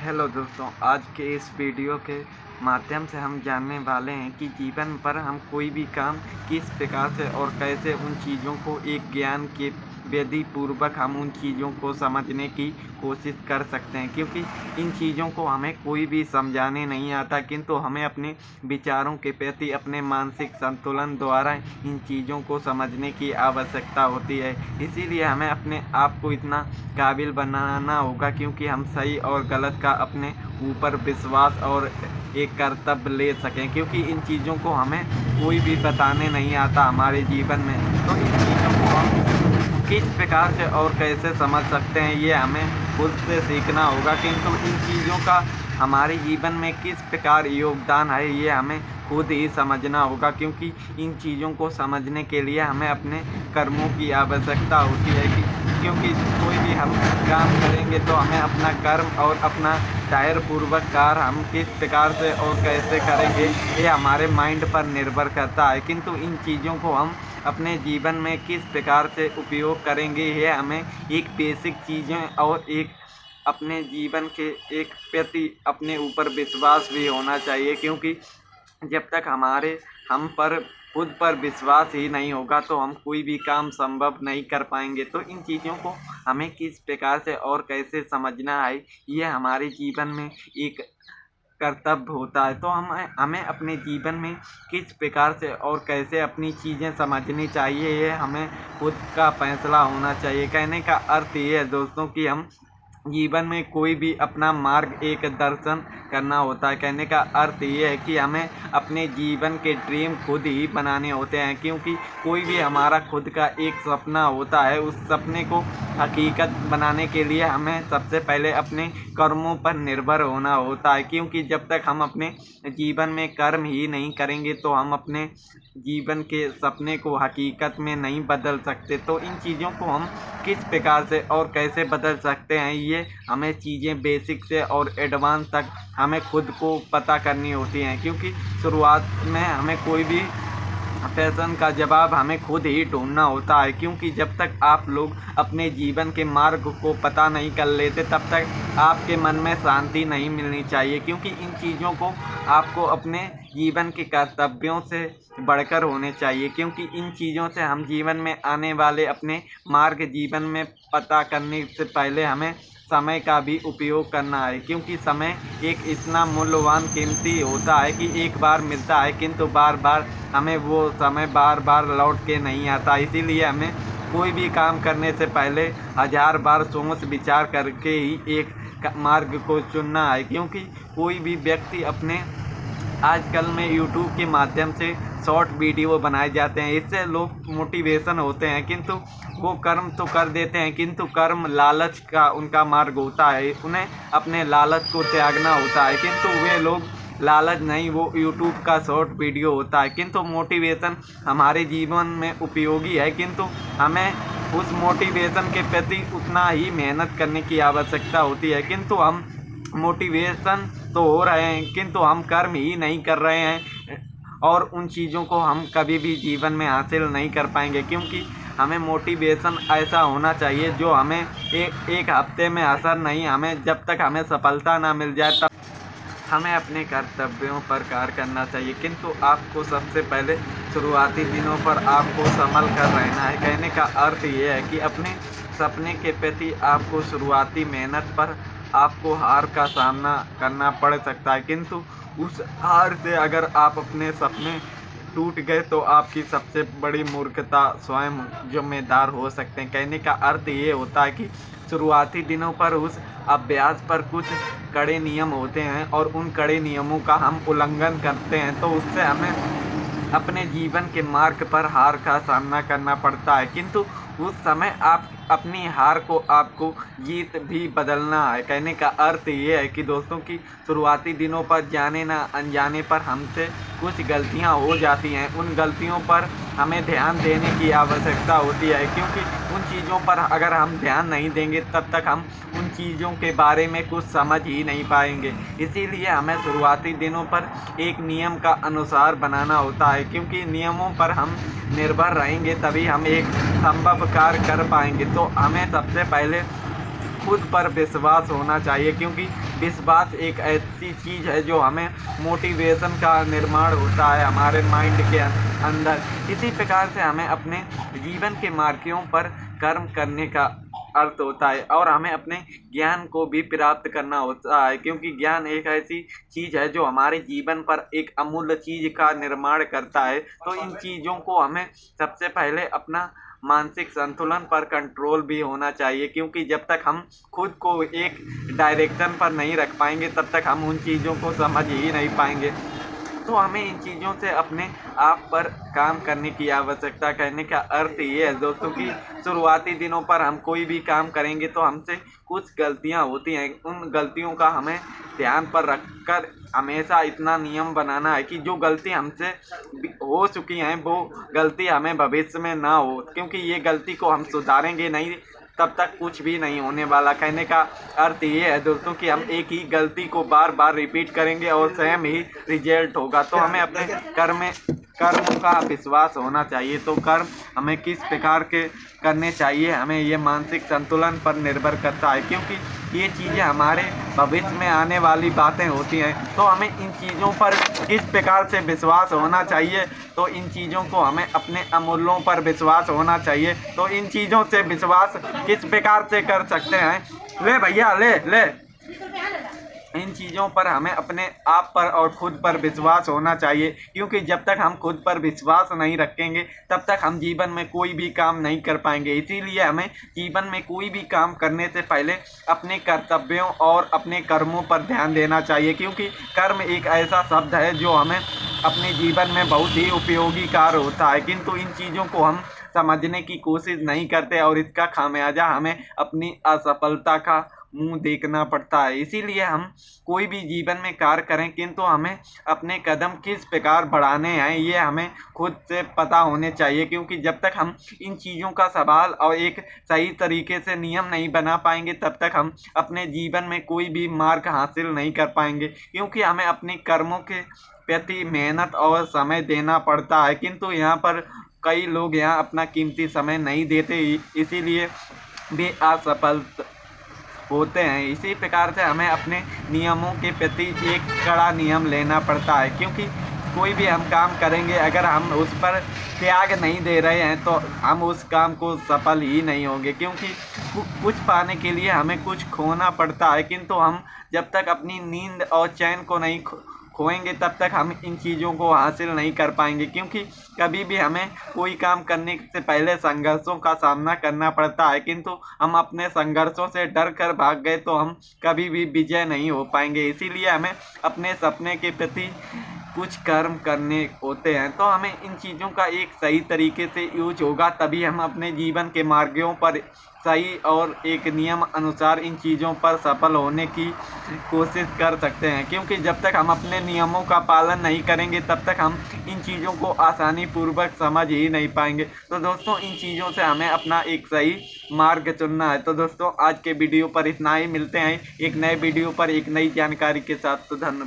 Hello दोस्तों, आज के इस वीडियो के माध्यम से हम जानने वाले हैं कि जीवन पर हम कोई भी काम किस प्रकार से और कैसे उन चीज़ों को एक ज्ञान के विधि पूर्वक हम उन चीज़ों को समझने की कोशिश कर सकते हैं, क्योंकि इन चीज़ों को हमें कोई भी समझाने नहीं आता, किंतु हमें अपने विचारों के प्रति अपने मानसिक संतुलन द्वारा इन चीज़ों को समझने की आवश्यकता होती है। इसीलिए हमें अपने आप को इतना काबिल बनाना होगा, क्योंकि हम सही और गलत का अपने ऊपर विश्वास और एक कर्तव्य ले सकें, क्योंकि इन चीज़ों को हमें कोई भी बताने नहीं आता हमारे जीवन में। तो इन चीज़ों को हम किस प्रकार से और कैसे समझ सकते हैं, ये हमें खुद से सीखना होगा, किंतु इन चीज़ों का हमारे जीवन में किस प्रकार योगदान है, ये हमें खुद ही समझना होगा, क्योंकि इन चीज़ों को समझने के लिए हमें अपने कर्मों की आवश्यकता होती है क्योंकि कोई भी हम काम करेंगे तो हमें अपना कर्म और अपना धैर्यपूर्वक कार्य हम किस प्रकार से और कैसे करेंगे, ये हमारे माइंड पर निर्भर करता है। किंतु इन चीज़ों को हम अपने जीवन में किस प्रकार से उपयोग करेंगे, ये हमें एक बेसिक चीज़ें और एक अपने जीवन के एक प्रति अपने ऊपर विश्वास भी होना चाहिए, क्योंकि जब तक हमारे हम पर खुद पर विश्वास ही नहीं होगा तो हम कोई भी काम संभव नहीं कर पाएंगे। तो इन चीज़ों को हमें किस प्रकार से और कैसे समझना है, ये हमारे जीवन में एक कर्तव्य होता है। तो हमें हमें अपने जीवन में किस प्रकार से और कैसे अपनी चीज़ें समझनी चाहिए, ये हमें खुद का फैसला होना चाहिए। कहने का अर्थ ये है दोस्तों कि हम जीवन में कोई भी अपना मार्ग एक दर्शन करना होता है। कहने का अर्थ ये है कि हमें अपने जीवन के ड्रीम खुद ही बनाने होते हैं, क्योंकि कोई भी हमारा खुद का एक सपना होता है। उस सपने को हकीकत बनाने के लिए हमें सबसे पहले अपने कर्मों पर निर्भर होना होता है, क्योंकि जब तक हम अपने जीवन में कर्म ही नहीं करेंगे तो हम अपने जीवन के सपने को हकीकत में नहीं बदल सकते। तो इन चीज़ों को हम किस प्रकार से और कैसे बदल सकते हैं, ये हमें चीज़ें बेसिक से और एडवांस तक हमें खुद को पता करनी होती हैं, क्योंकि शुरुआत में हमें कोई भी प्रश्न का जवाब हमें खुद ही ढूंढना होता है। क्योंकि जब तक आप लोग अपने जीवन के मार्ग को पता नहीं कर लेते, तब तक आपके मन में शांति नहीं मिलनी चाहिए, क्योंकि इन चीज़ों को आपको अपने जीवन के कर्तव्यों से बढ़कर होने चाहिए, क्योंकि इन चीज़ों से हम जीवन में आने वाले अपने मार्ग जीवन में पता करने से पहले हमें समय का भी उपयोग करना है, क्योंकि समय एक इतना मूल्यवान कीमती होता है कि एक बार मिलता है, किंतु बार बार हमें वो समय बार बार लौट के नहीं आता। इसीलिए हमें कोई भी काम करने से पहले 1000 बार सोच विचार करके ही एक मार्ग को चुनना है, क्योंकि कोई भी व्यक्ति अपने आजकल में यूट्यूब के माध्यम से शॉर्ट वीडियो बनाए जाते हैं, इससे लोग मोटिवेशन होते हैं, किंतु वो कर्म तो कर देते हैं, किंतु कर्म लालच का उनका मार्ग होता है। उन्हें अपने लालच को त्यागना होता है, किंतु वे लोग लालच नहीं, वो यूट्यूब का शॉर्ट वीडियो होता है। किंतु मोटिवेशन हमारे जीवन में उपयोगी है, किंतु हमें उस मोटिवेशन के प्रति उतना ही मेहनत करने की आवश्यकता होती है। किंतु हम मोटिवेशन तो हो रहे हैं, किंतु हम कर्म ही नहीं कर रहे हैं, और उन चीज़ों को हम कभी भी जीवन में हासिल नहीं कर पाएंगे, क्योंकि हमें मोटिवेशन ऐसा होना चाहिए जो हमें एक हफ्ते में असर नहीं, हमें जब तक हमें सफलता ना मिल जाए तब हमें अपने कर्तव्यों पर कार्य करना चाहिए। किंतु आपको सबसे पहले शुरुआती दिनों पर आपको संभल कर रहना है। कहने का अर्थ ये है कि अपने सपने के प्रति आपको शुरुआती मेहनत पर आपको हार का सामना करना पड़ सकता है, किंतु उस हार से अगर आप अपने सपने टूट गए तो आपकी सबसे बड़ी मूर्खता स्वयं जिम्मेदार हो सकते हैं। कहने का अर्थ ये होता है कि शुरुआती दिनों पर उस अभ्यास पर कुछ कड़े नियम होते हैं, और उन कड़े नियमों का हम उल्लंघन करते हैं, तो उससे हमें अपने जीवन के मार्ग पर हार का सामना करना पड़ता है। किंतु उस समय आप अपनी हार को आपको जीत भी बदलना है। कहने का अर्थ ये है कि दोस्तों की शुरुआती दिनों पर जाने ना अनजाने पर हमसे कुछ गलतियां हो जाती हैं, उन गलतियों पर हमें ध्यान देने की आवश्यकता होती है, क्योंकि उन चीज़ों पर अगर हम ध्यान नहीं देंगे तब तक हम उन चीज़ों के बारे में कुछ समझ ही नहीं पाएंगे। इसीलिए हमें शुरुआती दिनों पर एक नियम का अनुसार बनाना होता है, क्योंकि नियमों पर हम निर्भर रहेंगे तभी हम एक संभव कार्य कर पाएंगे। तो हमें सबसे पहले खुद पर विश्वास होना चाहिए, क्योंकि विश्वास एक ऐसी चीज़ है जो हमें मोटिवेशन का निर्माण होता है हमारे माइंड के अंदर। इसी प्रकार से हमें अपने जीवन के मार्गों पर कर्म करने का अर्थ होता है और हमें अपने ज्ञान को भी प्राप्त करना होता है, क्योंकि ज्ञान एक ऐसी चीज़ है जो हमारे जीवन पर एक अमूल्य चीज़ का निर्माण करता है। तो इन चीज़ों को हमें सबसे पहले अपना मानसिक संतुलन पर कंट्रोल भी होना चाहिए, क्योंकि जब तक हम खुद को एक डायरेक्शन पर नहीं रख पाएंगे तब तक हम उन चीज़ों को समझ ही नहीं पाएंगे। तो हमें इन चीज़ों से अपने आप पर काम करने की आवश्यकता। कहने का अर्थ ये है दोस्तों कि शुरुआती दिनों पर हम कोई भी काम करेंगे तो हमसे कुछ गलतियां होती हैं। उन गलतियों का हमें ध्यान पर रखकर हमेशा इतना नियम बनाना है कि जो गलती हमसे हो चुकी हैं वो गलती हमें भविष्य में ना हो, क्योंकि ये गलती को हम सुधारेंगे नहीं तब तक कुछ भी नहीं होने वाला। कहने का अर्थ ये है दोस्तों कि हम एक ही गलती को बार बार रिपीट करेंगे और सेम ही रिजल्ट होगा। तो हमें अपने कर्मों का विश्वास होना चाहिए। तो कर्म हमें किस प्रकार के करने चाहिए, हमें ये मानसिक संतुलन पर निर्भर करता है, क्योंकि ये चीज़ें हमारे भविष्य में आने वाली बातें होती हैं। तो हमें इन चीज़ों पर किस प्रकार से विश्वास होना चाहिए, तो इन चीज़ों को हमें अपने अमूल्यों पर विश्वास होना चाहिए। तो इन चीज़ों से विश्वास किस प्रकार से कर सकते हैं, ले भैया ले इन चीज़ों पर हमें अपने आप पर और खुद पर विश्वास होना चाहिए, क्योंकि जब तक हम खुद पर विश्वास नहीं रखेंगे तब तक हम जीवन में कोई भी काम नहीं कर पाएंगे। इसीलिए हमें जीवन में कोई भी काम करने से पहले अपने कर्तव्यों और अपने कर्मों पर ध्यान देना चाहिए, क्योंकि कर्म एक ऐसा शब्द है जो हमें अपने जीवन में बहुत ही उपयोगी कार्य होता है, किंतु इन चीज़ों को हम समझने की कोशिश नहीं करते और इसका खामियाजा हमें अपनी असफलता का मुंह देखना पड़ता है। इसीलिए हम कोई भी जीवन में कार्य करें, किंतु हमें अपने कदम किस प्रकार बढ़ाने हैं ये हमें खुद से पता होने चाहिए, क्योंकि जब तक हम इन चीज़ों का सवाल और एक सही तरीके से नियम नहीं बना पाएंगे तब तक हम अपने जीवन में कोई भी मार्ग हासिल नहीं कर पाएंगे, क्योंकि हमें अपने कर्मों के प्रति मेहनत और समय देना पड़ता है। किंतु यहाँ पर कई लोग यहाँ अपना कीमती समय नहीं देते, इसीलिए वे असफल होते हैं। इसी प्रकार से हमें अपने नियमों के प्रति एक कड़ा नियम लेना पड़ता है, क्योंकि कोई भी हम काम करेंगे अगर हम उस पर त्याग नहीं दे रहे हैं तो हम उस काम को सफल ही नहीं होंगे, क्योंकि कुछ पाने के लिए हमें कुछ खोना पड़ता है। किंतु हम जब तक अपनी नींद और चैन को नहीं खोएंगे तब तक हम इन चीज़ों को हासिल नहीं कर पाएंगे, क्योंकि कभी भी हमें कोई काम करने से पहले संघर्षों का सामना करना पड़ता है। किंतु हम अपने संघर्षों से डर कर भाग गए तो हम कभी भी विजय नहीं हो पाएंगे। इसीलिए हमें अपने सपने के प्रति कुछ कर्म करने होते हैं। तो हमें इन चीज़ों का एक सही तरीके से यूज होगा, तभी हम अपने जीवन के मार्गों पर सही और एक नियम अनुसार इन चीज़ों पर सफल होने की कोशिश कर सकते हैं, क्योंकि जब तक हम अपने नियमों का पालन नहीं करेंगे तब तक हम इन चीज़ों को आसानी पूर्वक समझ ही नहीं पाएंगे। तो दोस्तों इन चीज़ों से हमें अपना एक सही मार्ग चुनना है। तो दोस्तों आज के वीडियो पर इतना ही, मिलते हैं एक नए वीडियो पर एक नई जानकारी के साथ। तो धन्यवाद।